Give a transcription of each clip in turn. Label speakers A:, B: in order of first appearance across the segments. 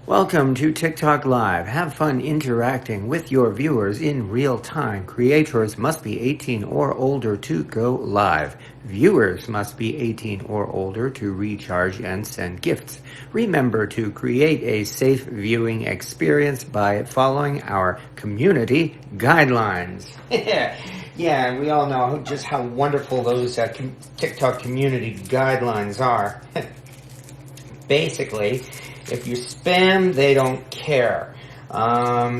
A: Welcome to TikTok Live. Have fun interacting with your viewers in real time. Creators must be 18 or older to go live. Viewers must be 18 or older to recharge and send gifts. Remember to create a safe viewing experience by following our community guidelines. Yeah, we all know just how wonderful those TikTok community guidelines are. Basically, if you spam, they don't care. About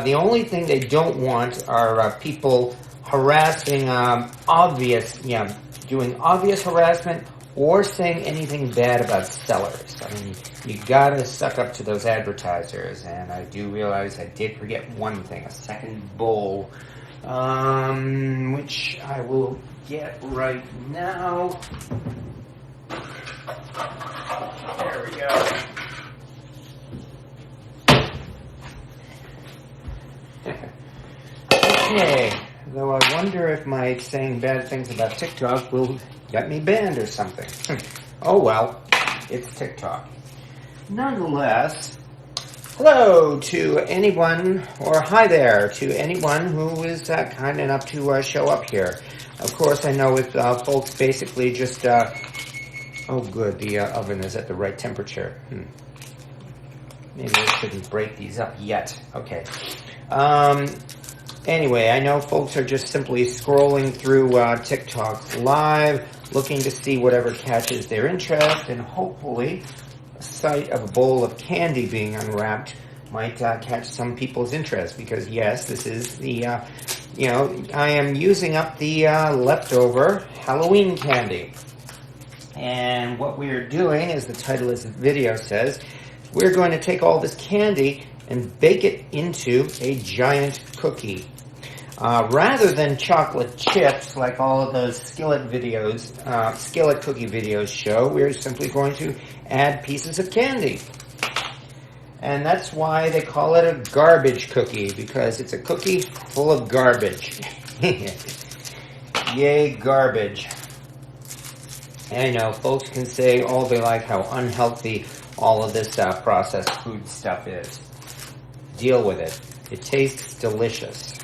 A: the only thing they don't want are people harassing doing obvious harassment or saying anything bad about sellers. I mean, you gotta suck up to those advertisers. And I do realize I did forget one thing, a second bowl, which I will get right now. There we go. Okay, though I wonder if my saying bad things about TikTok will get me banned or something. Oh well, it's TikTok. Nonetheless, hello to anyone, or hi there to anyone who is kind enough to show up here. Of course, I know if folks basically just oh, good. The oven is at the right temperature. Maybe I shouldn't break these up yet. Okay. Anyway, I know folks are just simply scrolling through TikTok Live, looking to see whatever catches their interest, and hopefully a sight of a bowl of candy being unwrapped might catch some people's interest. Because yes, this is the, I am using up the leftover Halloween candy. And what we're doing, as the title of the video says, we're going to take all this candy and bake it into a giant cookie. Rather than chocolate chips, like all of those skillet cookie videos show, we're simply going to add pieces of candy. And that's why they call it a garbage cookie, because it's a cookie full of garbage. Yay, garbage. And I know folks can say all they like how unhealthy all of this processed food stuff is. Deal with it. It tastes delicious.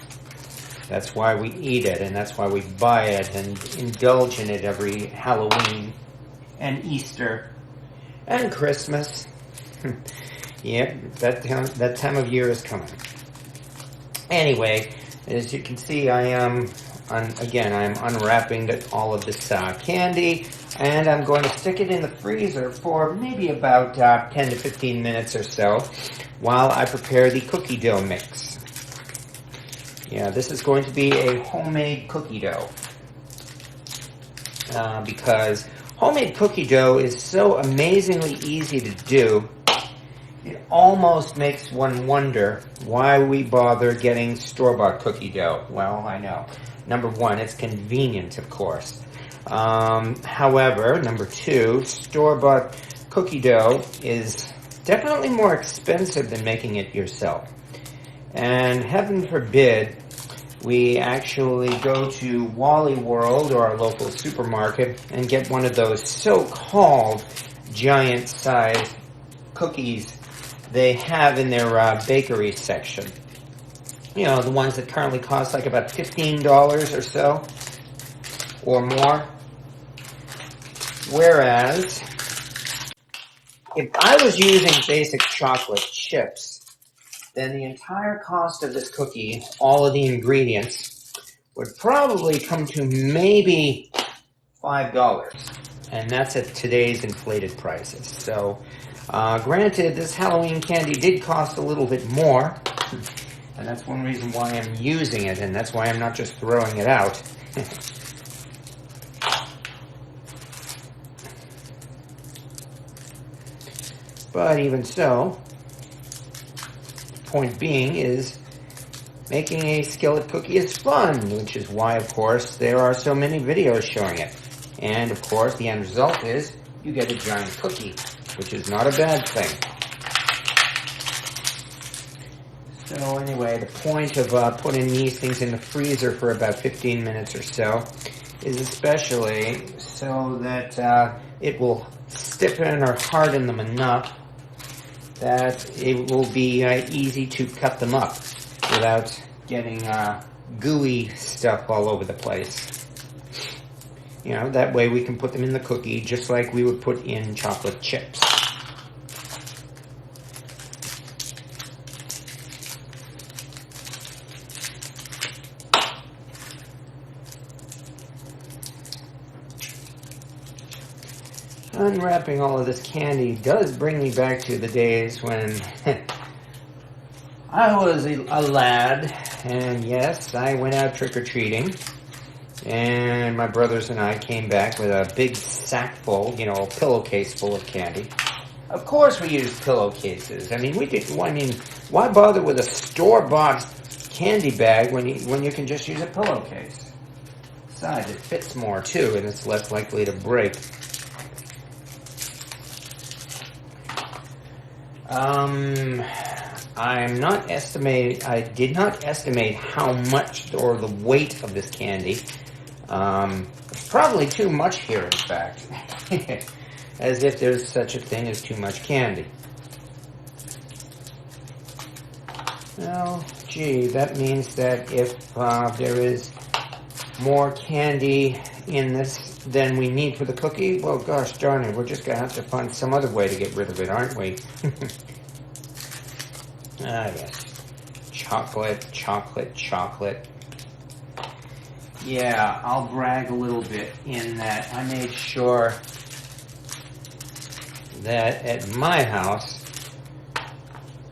A: That's why we eat it, and that's why we buy it and indulge in it every Halloween and Easter and Christmas. Yep, that time of year is coming. Anyway, as you can see, I am unwrapping all of this candy, and I'm going to stick it in the freezer for maybe about 10 to 15 minutes or so while I prepare the cookie dough mix. Yeah, this is going to be a homemade cookie dough because homemade cookie dough is so amazingly easy to do. It almost makes one wonder why we bother getting store-bought cookie dough. Well, I know. Number one, it's convenient, of course. However, number two, store-bought cookie dough is definitely more expensive than making it yourself. And heaven forbid we actually go to Wally World or our local supermarket and get one of those so-called giant-sized cookies they have in their bakery section. You know, the ones that currently cost like about $15 or so, or more. Whereas, if I was using basic chocolate chips, then the entire cost of this cookie, all of the ingredients, would probably come to maybe $5. And that's at today's inflated prices. So, granted, this Halloween candy did cost a little bit more. And that's one reason why I'm using it, and that's why I'm not just throwing it out. But even so, the point being is making a skillet cookie is fun, which is why, of course, there are so many videos showing it. And, of course, the end result is you get a giant cookie, which is not a bad thing. So anyway, the point of putting these things in the freezer for about 15 minutes or so is especially so that it will stiffen or harden them enough that it will be easy to cut them up without getting gooey stuff all over the place. You know, that way we can put them in the cookie just like we would put in chocolate chips. Unwrapping all of this candy does bring me back to the days when I was a lad, and yes, I went out trick-or-treating, and my brothers and I came back with a big sack full, you know, a pillowcase full of candy. Of course we used pillowcases. I mean, why bother with a store-bought candy bag when you can just use a pillowcase? Besides, it fits more too, and it's less likely to break. I did not estimate how much or the weight of this candy. Probably too much here, in fact. As if there's such a thing as too much candy. Well, gee, that means that if there is more candy in this than we need for the cookie, well, gosh darn it, we're just going to have to find some other way to get rid of it, aren't we? Ah, yes. Chocolate, chocolate, chocolate. Yeah, I'll brag a little bit in that I made sure that at my house,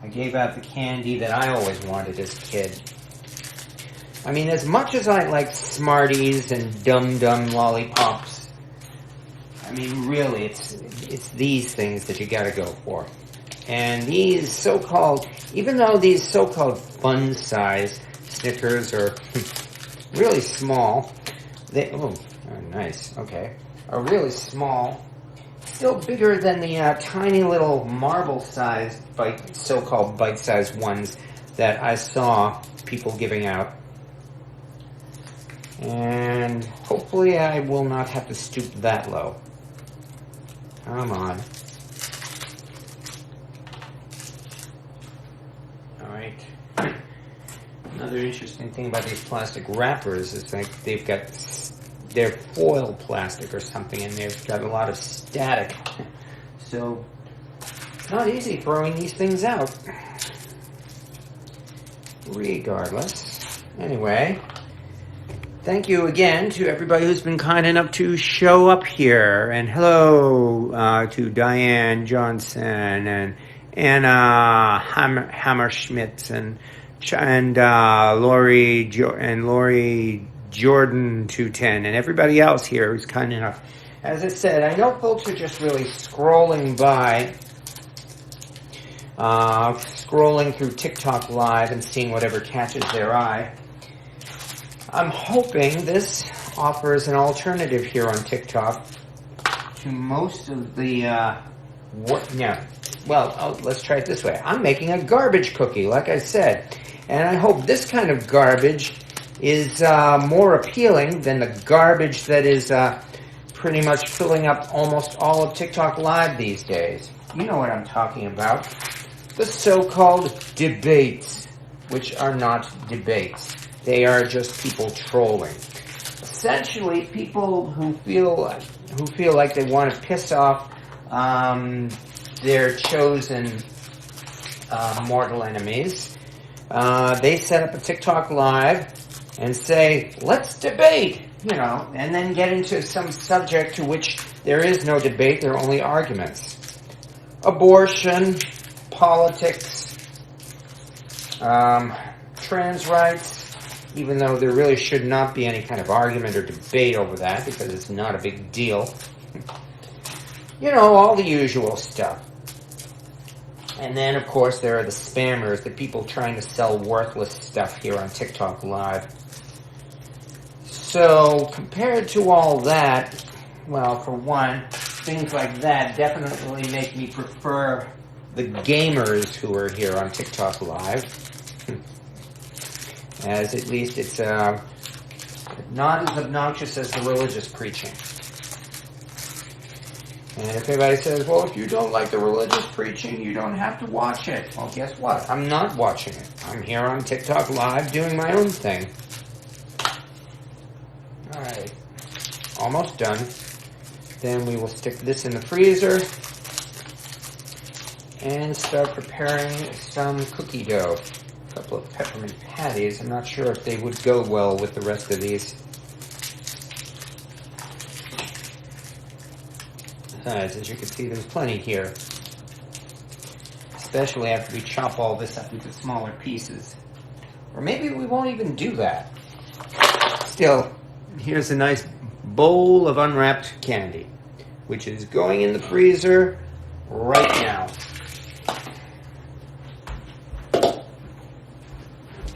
A: I gave out the candy that I always wanted as a kid. I mean, as much as I like Smarties and Dum Dum lollipops, I mean, really, it's these things that you gotta go for. And these so-called, even though these so-called fun size Snickers are really small, they, oh, nice, okay, are really small, still bigger than the tiny little marble-sized, so-called bite-sized ones that I saw people giving out. And hopefully I will not have to stoop that low. Come on. Alright. Another interesting thing about these plastic wrappers is like they've got, they're foil plastic or something, and they've got a lot of static. So, not easy throwing these things out. Regardless. Anyway, thank you again to everybody who's been kind enough to show up here. And hello to Diane Johnson and Anna Hammerschmidt and Lori Jordan 210 and everybody else here who's kind enough. As I said, I know folks are just really scrolling by, scrolling through TikTok Live and seeing whatever catches their eye. I'm hoping this offers an alternative here on TikTok to most of the, let's try it this way. I'm making a garbage cookie, like I said. And I hope this kind of garbage is more appealing than the garbage that is pretty much filling up almost all of TikTok Live these days. You know what I'm talking about. The so-called debates, which are not debates. They are just people trolling. Essentially, people who feel like they want to piss off their chosen mortal enemies. They set up a TikTok Live and say, let's debate, and then get into some subject to which there is no debate, there are only arguments. Abortion, politics, trans rights, even though there really should not be any kind of argument or debate over that because it's not a big deal. All the usual stuff. And then, of course, there are the spammers, the people trying to sell worthless stuff here on TikTok Live. So, compared to all that, well, for one, things like that definitely make me prefer the gamers who are here on TikTok Live. As at least it's not as obnoxious as the religious preaching. And if anybody says, well, if you don't like the religious preaching, you don't have to watch it. Well, guess what? I'm not watching it. I'm here on TikTok Live doing my own thing. All right. Almost done. Then we will stick this in the freezer and start preparing some cookie dough. A couple of peppermint patties. I'm not sure if they would go well with the rest of these. Besides, as you can see, there's plenty here. Especially after we chop all this up into smaller pieces. Or maybe we won't even do that. Still, here's a nice bowl of unwrapped candy, which is going in the freezer right now.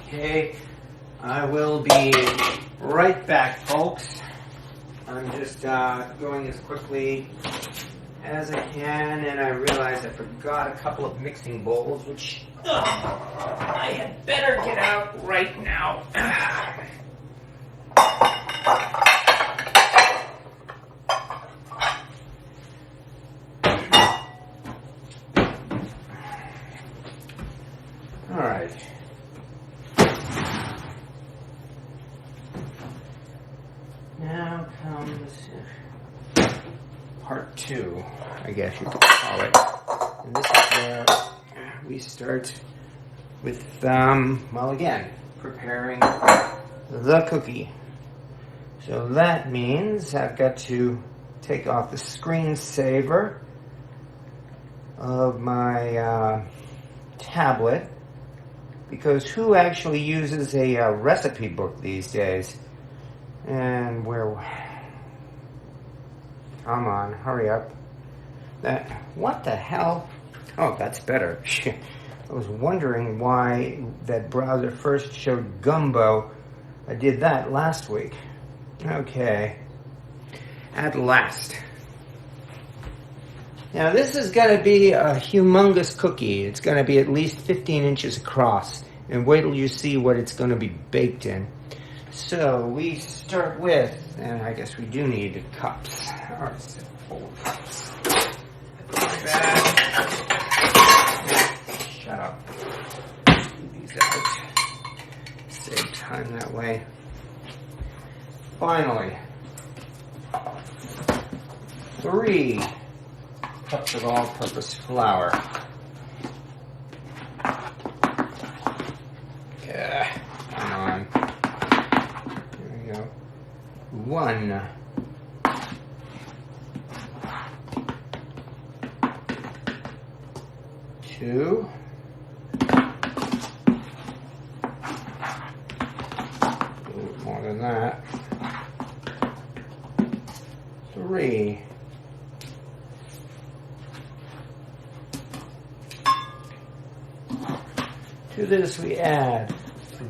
A: Okay, I will be right back, folks. I'm just going as quickly as I can, and I realized I forgot a couple of mixing bowls, which I had better get out right now. All right. Now comes part 2, I guess you could call it. And this is where we start with, well, again, preparing the cookie. So that means I've got to take off the screensaver of my tablet, because who actually uses a recipe book these days? And come on, hurry up. What the hell? Oh, that's better. I was wondering why that browser first showed Gumbo. I did that last week. Okay. At last. Now this is going to be a humongous cookie. It's going to be at least 15 inches across. And wait till you see what it's going to be baked in. So we start with, and I guess we do need cups. All right, so full of cups. Shut up. Leave these out. Save time that way. Finally, 3 cups of all-purpose flour. Yeah, come on. 1. 2. 2. More than that. 3. To this we add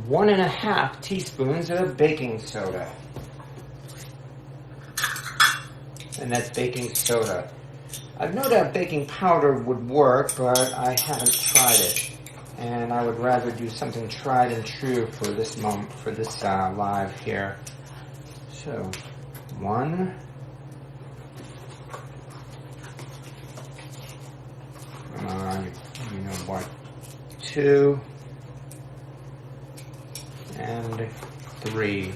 A: 1.5 teaspoons of baking soda. And that's baking soda. I've no doubt baking powder would work, but I haven't tried it. And I would rather do something tried and true for this moment, for this live here. So, 1. Come on, you know what? 2. And 3.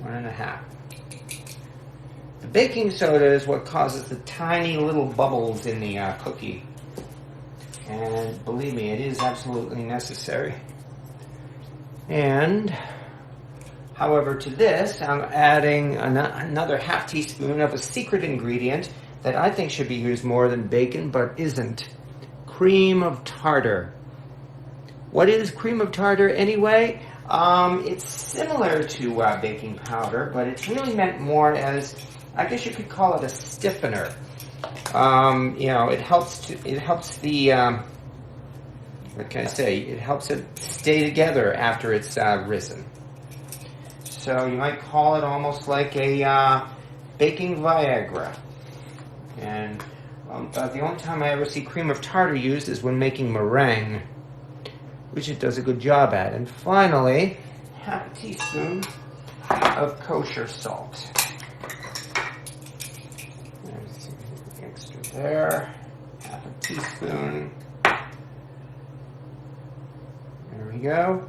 A: 1.5. The baking soda is what causes the tiny little bubbles in the cookie. And believe me, it is absolutely necessary. And, however, to this, I'm adding another half teaspoon of a secret ingredient that I think should be used more than bacon, but isn't. Cream of tartar. What is cream of tartar anyway? It's similar to baking powder, but it's really meant more as, I guess you could call it a stiffener. It helps the, what can I say? It helps it stay together after it's risen. So you might call it almost like a baking Viagra. And the only time I ever see cream of tartar used is when making meringue, which it does a good job at. And finally, half a teaspoon of kosher salt. there. Half a teaspoon. There we go.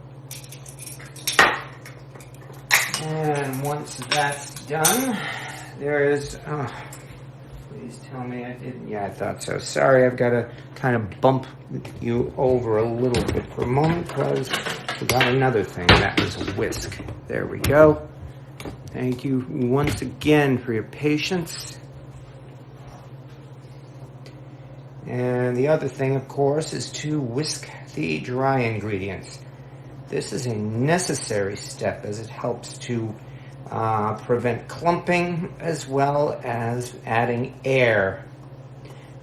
A: And once that's done, there is, please tell me I didn't, yeah, I thought so. Sorry, I've got to kind of bump you over a little bit for a moment because I forgot another thing. That was a whisk. There we go. Thank you once again for your patience. And the other thing, of course, is to whisk the dry ingredients. This is a necessary step as it helps to prevent clumping as well as adding air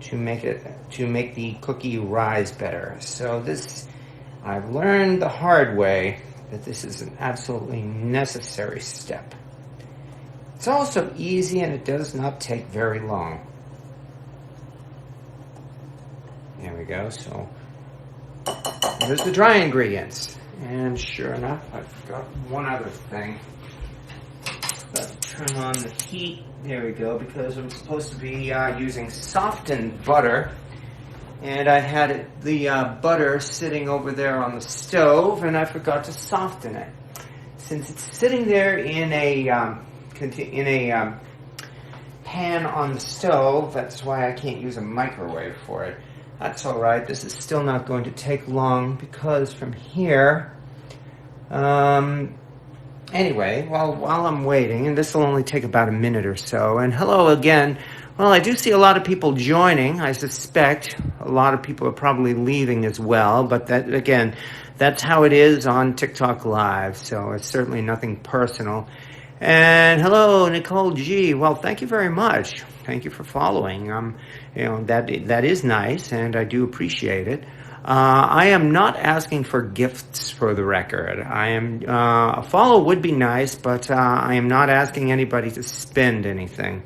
A: to make the cookie rise better. So this, I've learned the hard way that this is an absolutely necessary step. It's also easy and it does not take very long. There we go. So here's the dry ingredients. And sure enough, I forgot one other thing. Let's turn on the heat. There we go, because I'm supposed to be using softened butter. And I had the butter sitting over there on the stove, and I forgot to soften it. Since it's sitting there in a pan on the stove, that's why I can't use a microwave for it. That's all right. This is still not going to take long because from here, anyway, while I'm waiting, and this will only take about a minute or so, and hello again. Well, I do see a lot of people joining. I suspect a lot of people are probably leaving as well, but that, again, that's how it is on TikTok Live, so it's certainly nothing personal. And hello, Nicole G. Well, thank you very much. Thank you for following. That is nice, and I do appreciate it. I am not asking for gifts, for the record. I am a follow would be nice, but I am not asking anybody to spend anything.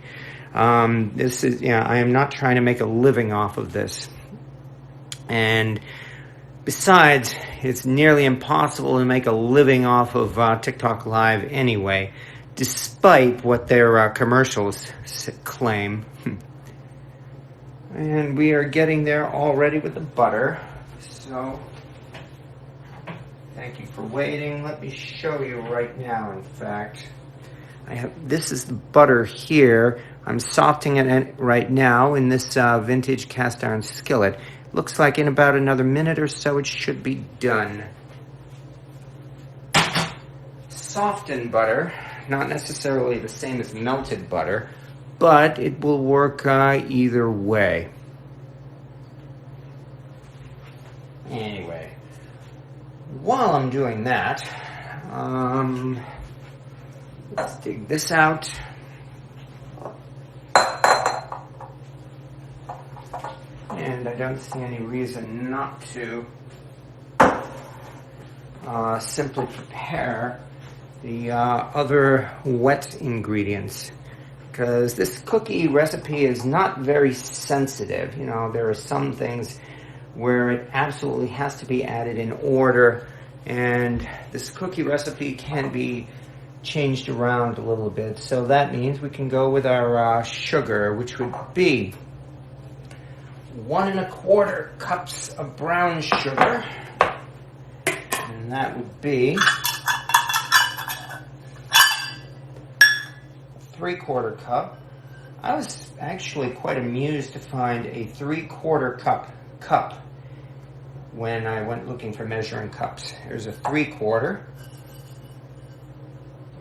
A: This is, I am not trying to make a living off of this. And besides, it's nearly impossible to make a living off of TikTok Live anyway, despite what their commercials claim. And we are getting there already with the butter. So, thank you for waiting. Let me show you right now, in fact. This is the butter here. I'm softening it right now in this vintage cast iron skillet. Looks like in about another minute or so it should be done. Softened butter, not necessarily the same as melted butter, but it will work either way. Anyway, while I'm doing that, let's dig this out. And I don't see any reason not to simply prepare the other wet ingredients, because this cookie recipe is not very sensitive. There are some things where it absolutely has to be added in order, and this cookie recipe can be changed around a little bit. So that means we can go with our sugar, which would be 1 1/4 cups of brown sugar, and that would be 3/4 cup. I was actually quite amused to find a 3/4 cup when I went looking for measuring cups. Here's a 3/4,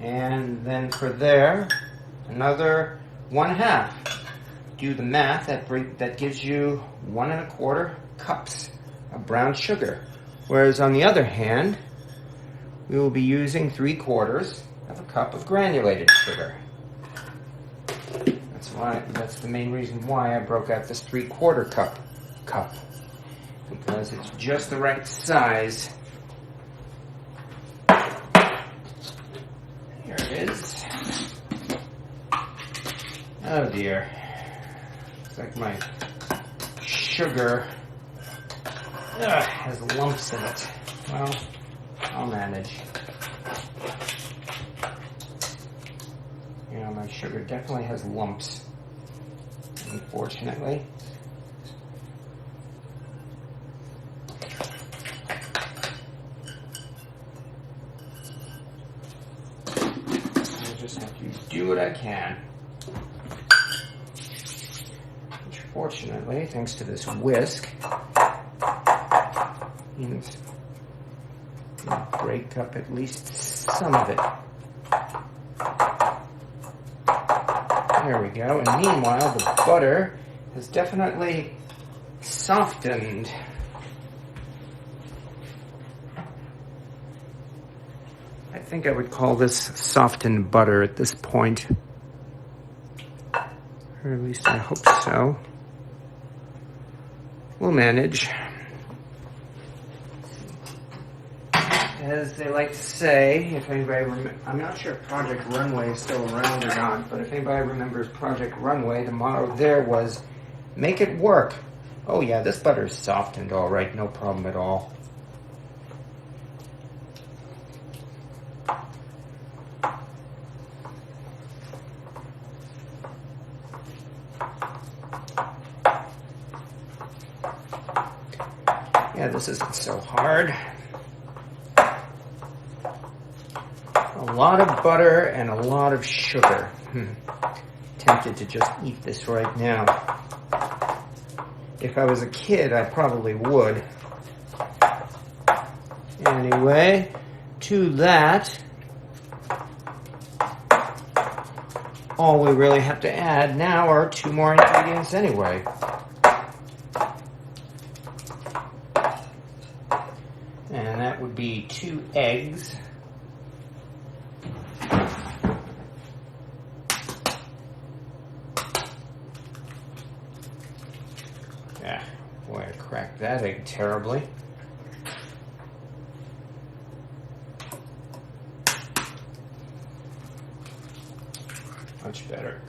A: and then for there, another 1/2. Do the math. That gives you 1 1/4 cups of brown sugar. Whereas on the other hand, we will be using 3/4 of a cup of granulated sugar. That's the main reason why I broke out this 3/4 cup, because it's just the right size. Here it is. Oh dear. Looks like my sugar has lumps in it. Well, I'll manage. My sugar definitely has lumps, unfortunately. do what I can. Which fortunately, thanks to this whisk, means break up at least some of it. There we go. And meanwhile, the butter has definitely softened. I think I would call this softened butter at this point. Or at least I hope so. We'll manage. As they like to say, if anybody I'm not sure if Project Runway is still around or not, but if anybody remembers Project Runway, the motto there was, make it work. Oh yeah, this butter is softened all right, no problem at all. Yeah, this isn't so hard. A lot of butter and a lot of sugar. Tempted to just eat this right now. If I was a kid, I probably would. Anyway, to that, all we really have to add now are 2 more ingredients anyway. And that would be 2 eggs. Yeah, boy, I cracked that egg terribly. Much better.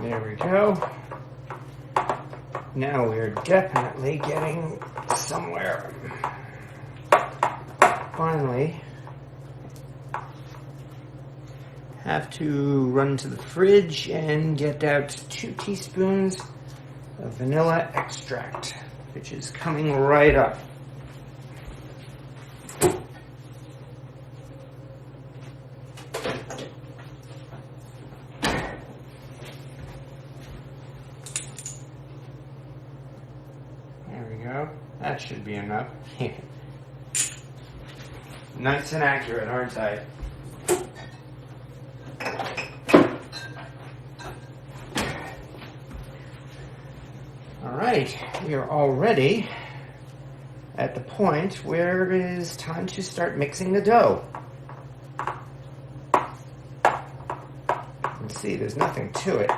A: There we go. Now we're definitely getting somewhere. Finally, have to run to the fridge and get out 2 teaspoons of vanilla extract, which is coming right up. There we go. That should be enough. Nice and accurate, aren't I? All right, we are already at the point where it is time to start mixing the dough. You can see there's nothing to it.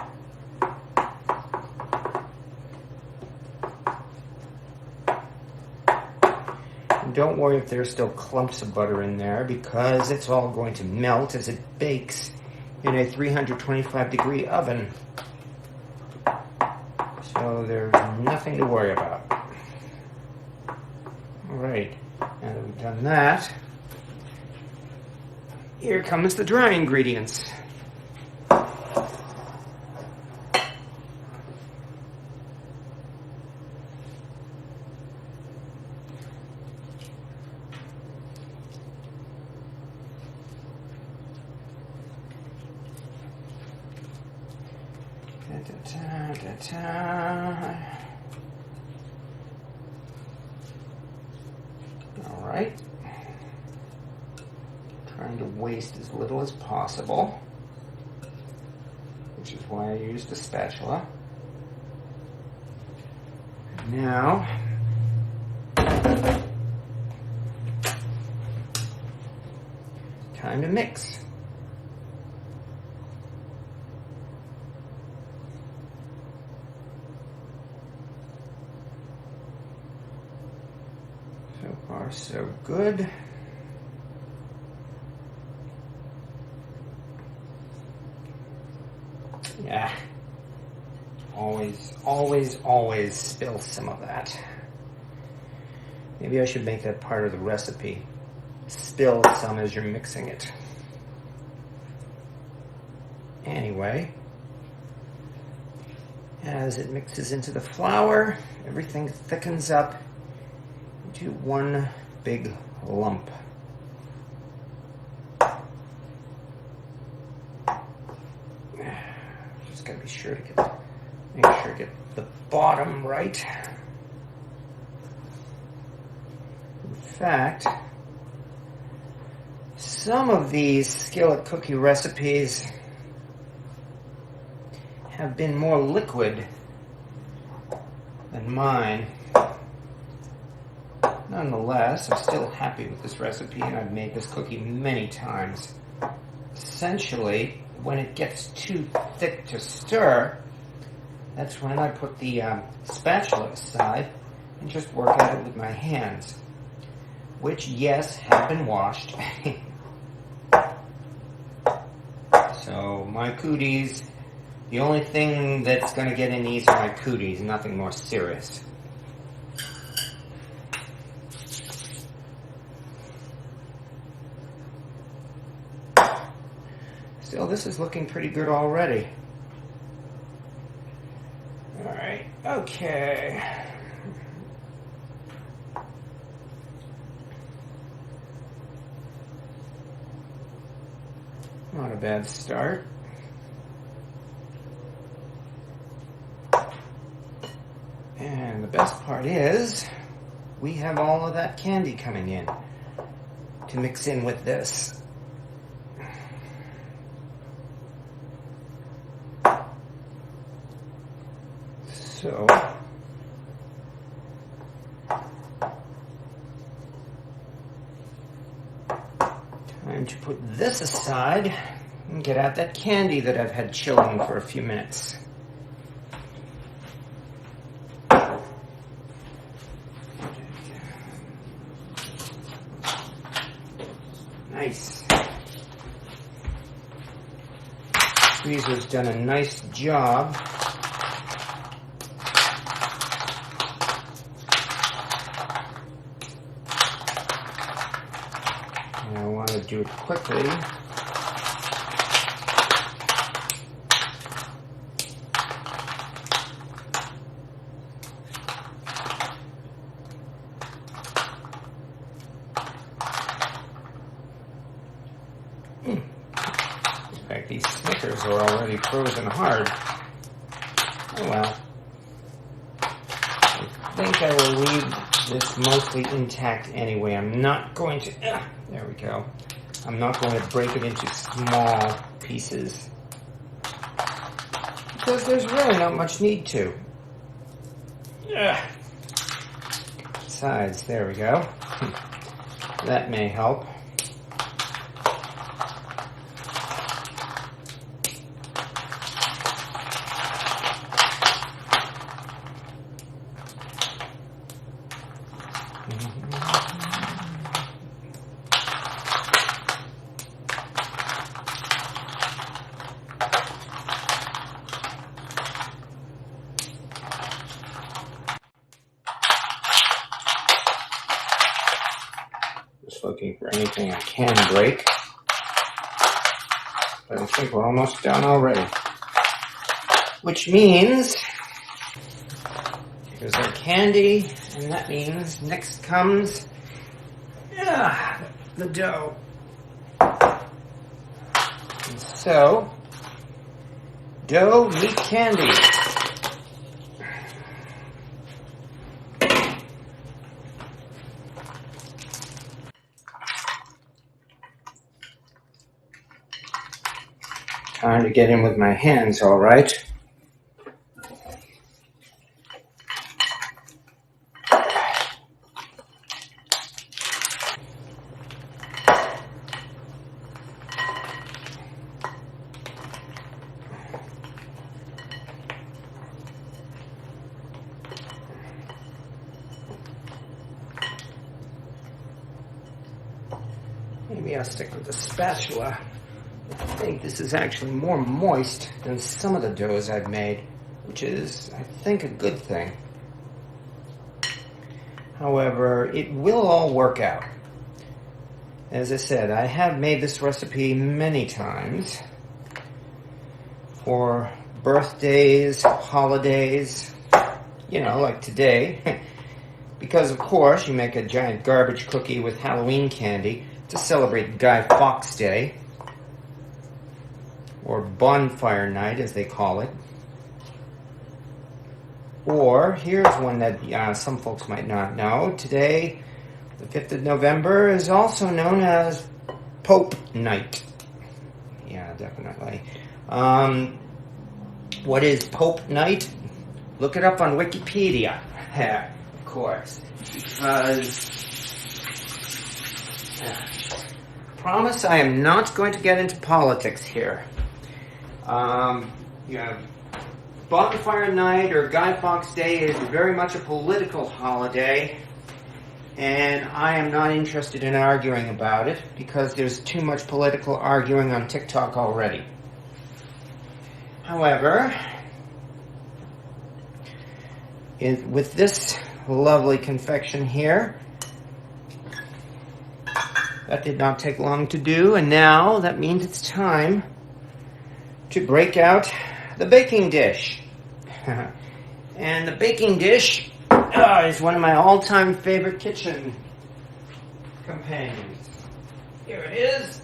A: And don't worry if there's still clumps of butter in there, because it's all going to melt as it bakes in a 325-degree oven. So there's nothing to worry about. All right, now that we've done that, here comes the dry ingredients. All right. Trying to waste as little as possible, which is why I used a spatula. Now, time to mix. So far, so good. Yeah. Always spill some of that. Maybe I should make that part of the recipe. spill some as you're mixing it. Anyway, as it mixes into the flour, everything thickens up into one big lump. Just gotta be sure to make sure to get the bottom right. In fact, some of these skillet cookie recipes have been more liquid than mine. Nonetheless, I'm still happy with this recipe, and I've made this cookie many times. Essentially, when it gets too thick to stir, that's when I put the spatula aside and just work at it with my hands, which, yes, have been washed. So my cooties, the only thing that's going to get in these are my cooties, nothing more serious. Still, this is looking pretty good already. All right, okay. Not a bad start. And the best part is, we have all of that candy coming in to mix in with this. So, time to put this aside and get out that candy that I've had chilling for a few minutes. Nice. Freezer's done a nice job. And I want to do it quickly. In fact, these Snickers are already frozen hard. Oh well. I think I will leave this mostly intact anyway. I'm not going to... there we go. I'm not going to break it into small pieces, because there's really not much need to. Besides, there we go. That may help. Just looking for anything I can break. But I think we're almost done already. Which means there's our candy, and that means next comes the dough. And so, dough meet candy. Time to get in with my hands, all right. Maybe I'll stick with the spatula. I think this is actually more moist than some of the doughs I've made, which is, I think, a good thing. However, it will all work out. as I said, I have made this recipe many times for birthdays, holidays, you know, like today. Because, of course, you make a giant garbage cookie with Halloween candy to celebrate Guy Fawkes Day, or bonfire night, as they call it. Or, here's one that some folks might not know. Today, the 5th of November, is also known as Pope Night. Yeah, definitely. What is Pope Night? Look it up on Wikipedia. Of course. Because... promise I am not going to get into politics here. You have Bonfire Night or Guy Fawkes Day is very much a political holiday, and I am not interested in arguing about it because there's too much political arguing on TikTok already. However, with this lovely confection here, that did not take long to do, and now that means it's time to break out the baking dish. And the baking dish is one of my all-time favorite kitchen companions. Here it is.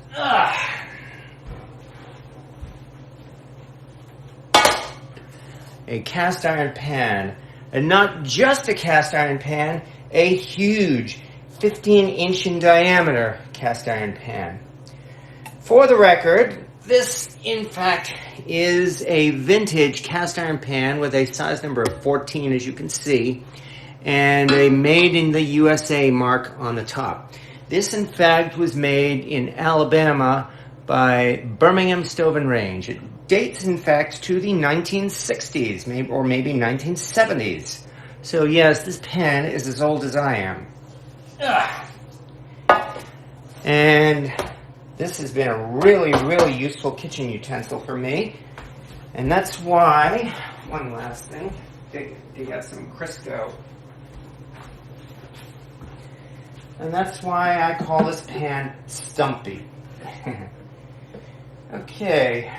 A: A cast iron pan. And not just a cast iron pan, a huge 15-inch in diameter cast iron pan. For the record, this, in fact, is a vintage cast iron pan with a size number of 14, as you can see, and a made in the USA mark on the top. This, in fact, was made in Alabama by Birmingham Stove and Range. It dates, in fact, to the 1960s, or maybe 1970s. So, yes, this pan is as old as I am. And this has been a really, really useful kitchen utensil for me. And that's why, one last thing, dig out some Crisco. And that's why I call this pan Stumpy. Okay,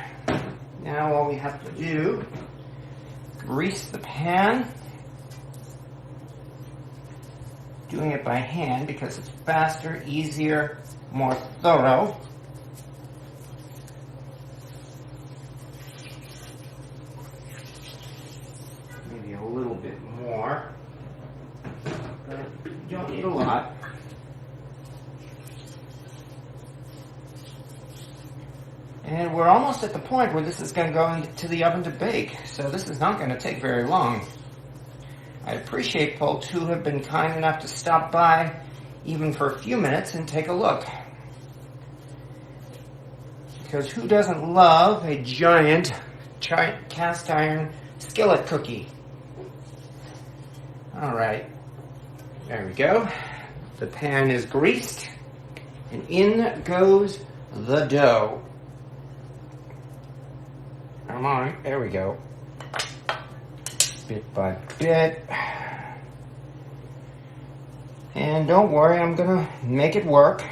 A: now all we have to do, grease the pan. Doing it by hand because it's faster, easier, more thorough. Maybe a little bit more, but you don't need a lot. And we're almost at the point where this is going to go into the oven to bake, so this is not going to take very long. I appreciate folks who have been kind enough to stop by, even for a few minutes, and take a look. Because who doesn't love a giant cast iron skillet cookie? All right, there we go. The pan is greased, and in goes the dough. Come on, there we go. Bit by bit. And don't worry, I'm gonna make it work.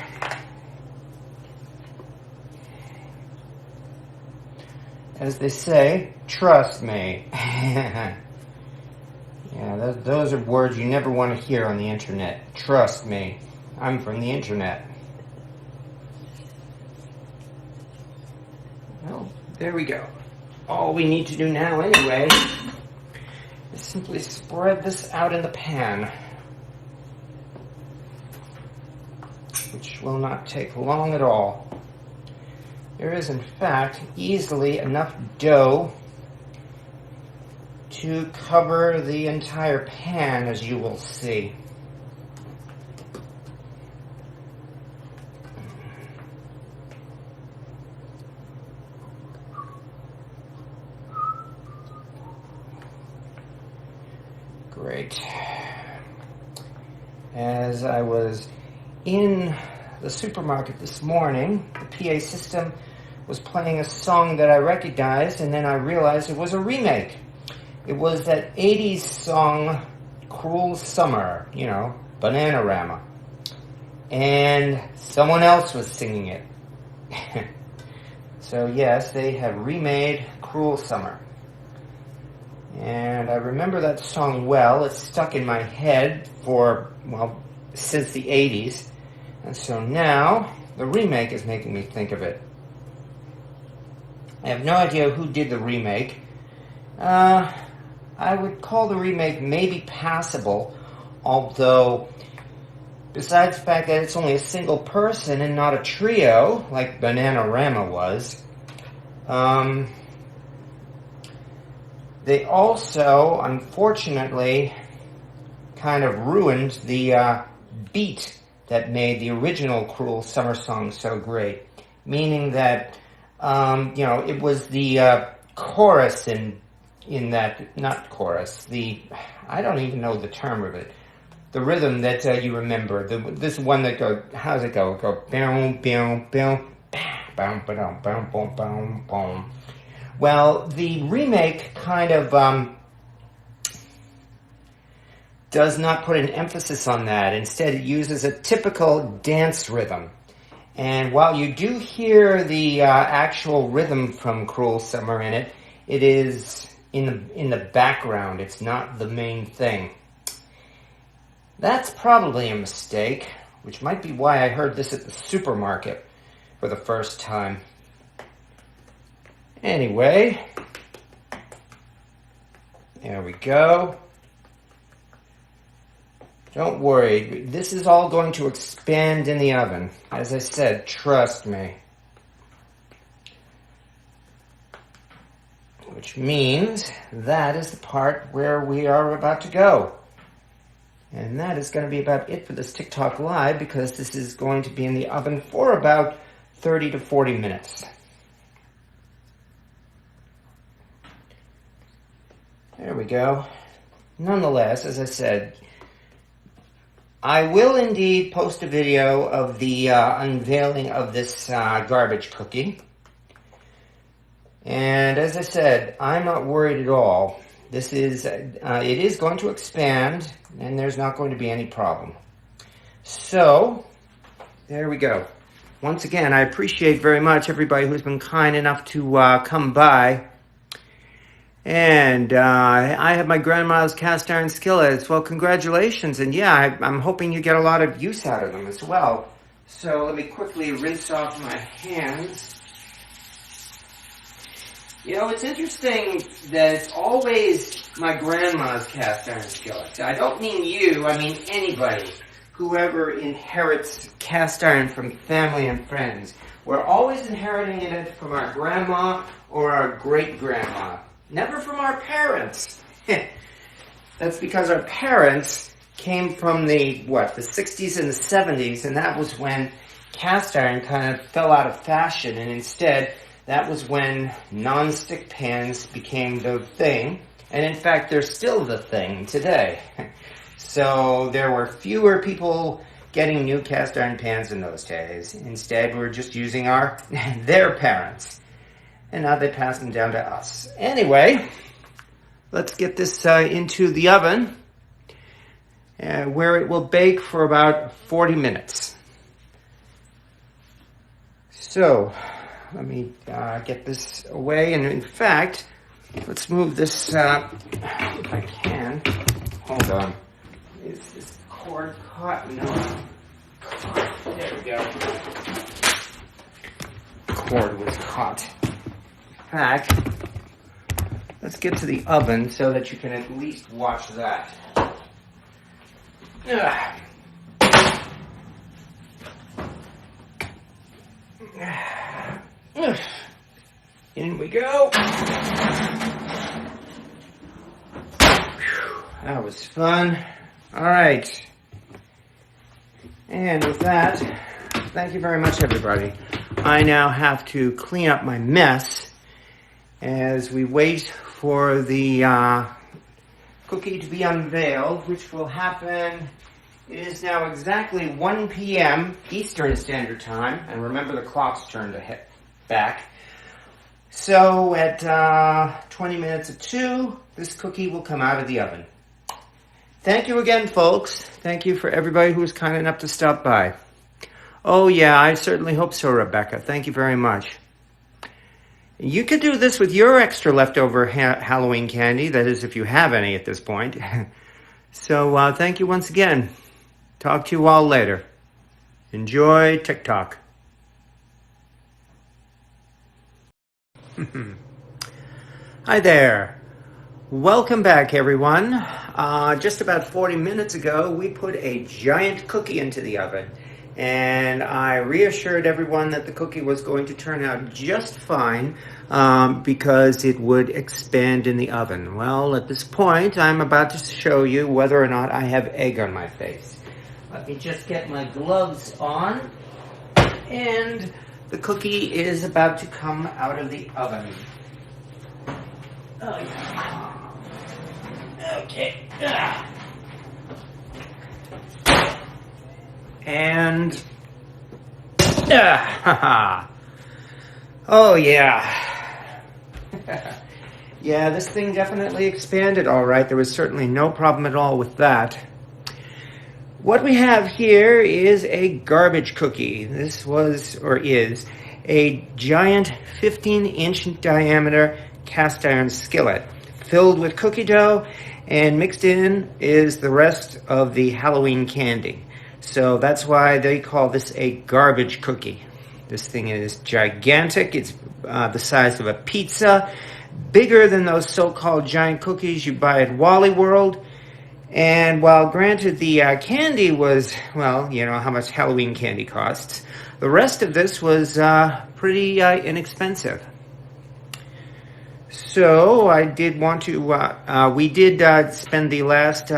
A: As they say, trust me. Yeah, those are words you never want to hear on the internet. Trust me. I'm from the internet. Well, there we go. All we need to do now anyway is simply spread this out in the pan, which will not take long at all. There is, in fact, easily enough dough to cover the entire pan, as you will see. Great. As I was in the supermarket this morning, the PA system was playing a song that I recognized, and then I realized it was a remake. It was that 80s song, Cruel Summer, you know, Bananarama. and someone else was singing it. So yes, they have remade Cruel Summer. And I remember that song well. It's stuck in my head for, well, since the 80s. And so now, the remake is making me think of it. I have no idea who did the remake. I would call the remake maybe passable, although, besides the fact that it's only a single person and not a trio, like Bananarama was, they also, unfortunately, kind of ruined the beat that made the original Cruel Summer song so great. Meaning that, it was the chorus in that, not chorus, I don't even know the term of it. The rhythm that you remember, this one that goes, how does it go? It goes, boom, boom, boom, boom, boom, boom, boom, boom, boom. Well, the remake kind of does not put an emphasis on that. Instead, it uses a typical dance rhythm. And while you do hear the actual rhythm from Cruel Summer in it, it is in the background. It's not the main thing. That's probably a mistake, which might be why I heard this at the supermarket for the first time. Anyway, there we go. Don't worry, this is all going to expand in the oven. As I said, trust me. Which means that is the part where we are about to go. And that is going to be about it for this TikTok Live, because this is going to be in the oven for about 30 to 40 minutes. There we go. Nonetheless, as I said, I will indeed post a video of the unveiling of this garbage cookie. And as I said, I'm not worried at all. This is, it is going to expand, and there's not going to be any problem. So, there we go. Once again, I appreciate very much everybody who's been kind enough to come by. And I have my grandma's cast iron skillets. Well, congratulations. And yeah, I'm hoping you get a lot of use out of them as well. So let me quickly rinse off my hands. You know, it's interesting that it's always my grandma's cast iron skillets. I don't mean you, I mean anybody. Whoever inherits cast iron from family and friends. We're always inheriting it from our grandma or our great-grandma. Never from our parents. That's because our parents came from the 60s and the 70s, and that was when cast iron kind of fell out of fashion, and instead, that was when non-stick pans became the thing, and in fact, they're still the thing today. So there were fewer people getting new cast iron pans in those days. Instead, we were just using their parents. And now they pass them down to us. Anyway, let's get this into the oven, where it will bake for about 40 minutes. So, let me get this away. And in fact, let's move this, if I can. Hold on. Is this cord caught? No. There we go. Cord was caught. In fact, let's get to the oven so that you can at least watch that. In we go. That was fun. All right. And with that, thank you very much, everybody. I now have to clean up my mess as we wait for the cookie to be unveiled, which will happen. It is now exactly 1 p.m. Eastern Standard Time, and remember the clock's turned back. So at 20 minutes of 2, this cookie will come out of the oven. Thank you again, folks. Thank you for everybody who was kind enough to stop by. Oh, yeah, I certainly hope so, Rebecca. Thank you very much. You could do this with your extra leftover Halloween candy, that is, if you have any at this point. So, thank you once again. Talk to you all later. Enjoy TikTok. Hi there. Welcome back, everyone. Just about 40 minutes ago, we put a giant cookie into the oven. And I reassured everyone that the cookie was going to turn out just fine because it would expand in the oven. Well, at this point, I'm about to show you whether or not I have egg on my face. Let me just get my gloves on. And the cookie is about to come out of the oven. Oh, yeah. Okay. And oh yeah. Yeah, this thing definitely expanded all right. There was certainly no problem at all with that. What we have here is a garbage cookie. This was, or is, a giant 15-inch diameter cast iron skillet filled with cookie dough, and mixed in is the rest of the Halloween candy. So that's why they call this a garbage cookie. This thing is gigantic. It's the size of a pizza, bigger than those so-called giant cookies you buy at Wally World. And while granted the candy was, well, you know how much Halloween candy costs, the rest of this was pretty inexpensive. So I did want to, we did spend the last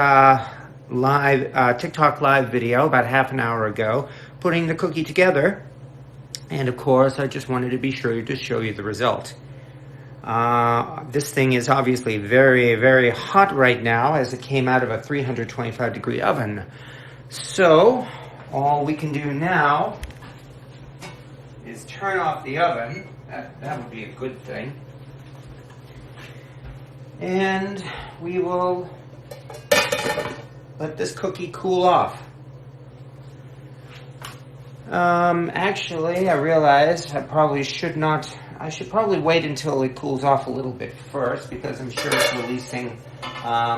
A: live TikTok live video about half an hour ago putting the cookie together. And of course, I just wanted to be sure to show you the result. This thing is obviously very, very hot right now as it came out of a 325-degree oven. So all we can do now is turn off the oven. That would be a good thing. And we will let this cookie cool off. Actually, I realized I should probably wait until it cools off a little bit first because I'm sure it's releasing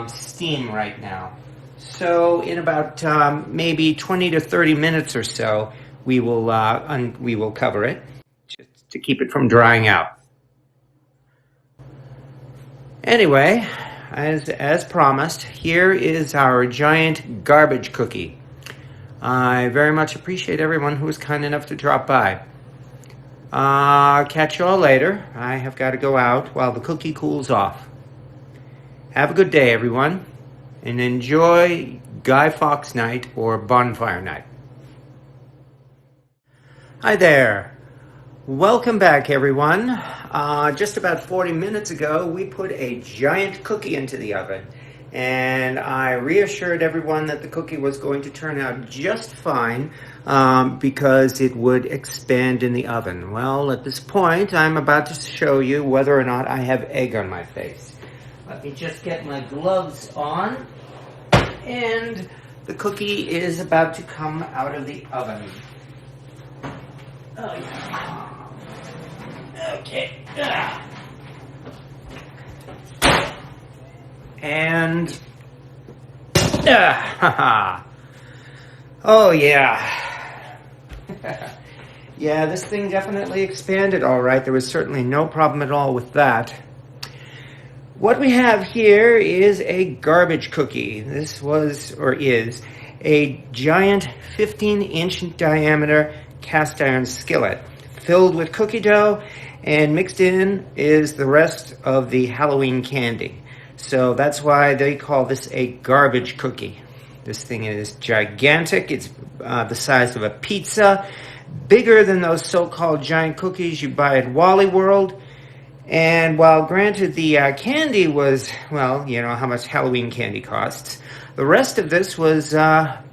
A: steam right now. So in about maybe 20 to 30 minutes or so, we will cover it just to keep it from drying out. Anyway, as promised, here is our giant garbage cookie. I very much appreciate everyone who was kind enough to drop by. Catch you all later. I have got to go out while the cookie cools off. Have a good day, everyone, and enjoy Guy Fawkes Night or Bonfire Night. Hi there. Welcome back, everyone. Just about 40 minutes ago, we put a giant cookie into the oven. And I reassured everyone that the cookie was going to turn out just fine because it would expand in the oven. Well, at this point, I'm about to show you whether or not I have egg on my face. Let me just get my gloves on. And the cookie is about to come out of the oven. Oh, yeah. Okay. And oh yeah. Yeah, this thing definitely expanded all right. There was certainly no problem at all with that. What we have here is a garbage cookie. This was, or is, a giant 15-inch diameter cast iron skillet filled with cookie dough, and mixed in is the rest of the Halloween candy. So that's why they call this a garbage cookie. This thing is gigantic. It's the size of a pizza, bigger than those so-called giant cookies you buy at Wally World. And while granted the candy was, well, you know how much Halloween candy costs, the rest of this was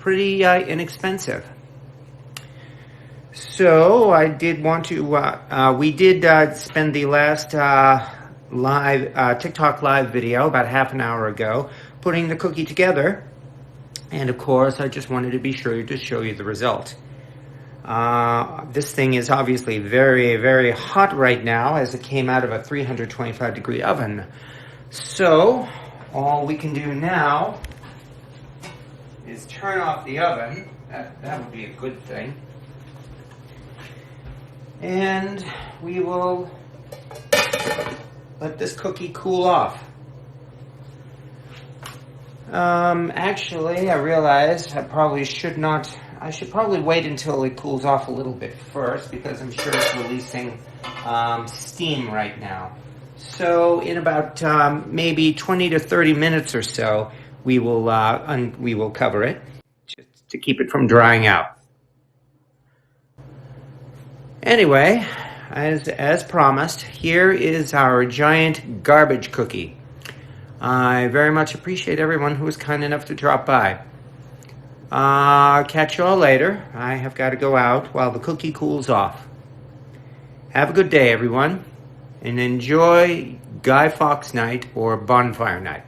A: pretty inexpensive. So I did want to, we did spend the last live TikTok live video about half an hour ago putting the cookie together. And of course, I just wanted to be sure to show you the result. This thing is obviously very, very hot right now as it came out of a 325 degree oven. So all we can do now is turn off the oven. That would be a good thing. And we will let this cookie cool off. Actually, I realized I should probably wait until it cools off a little bit first, because I'm sure it's releasing steam right now. So in about maybe 20 to 30 minutes or so, we will cover it just to keep it from drying out. Anyway, as promised, here is our giant garbage cookie. I very much appreciate everyone who was kind enough to drop by. Catch you all later. I have got to go out while the cookie cools off. Have a good day, everyone, and enjoy Guy Fawkes Night or Bonfire Night.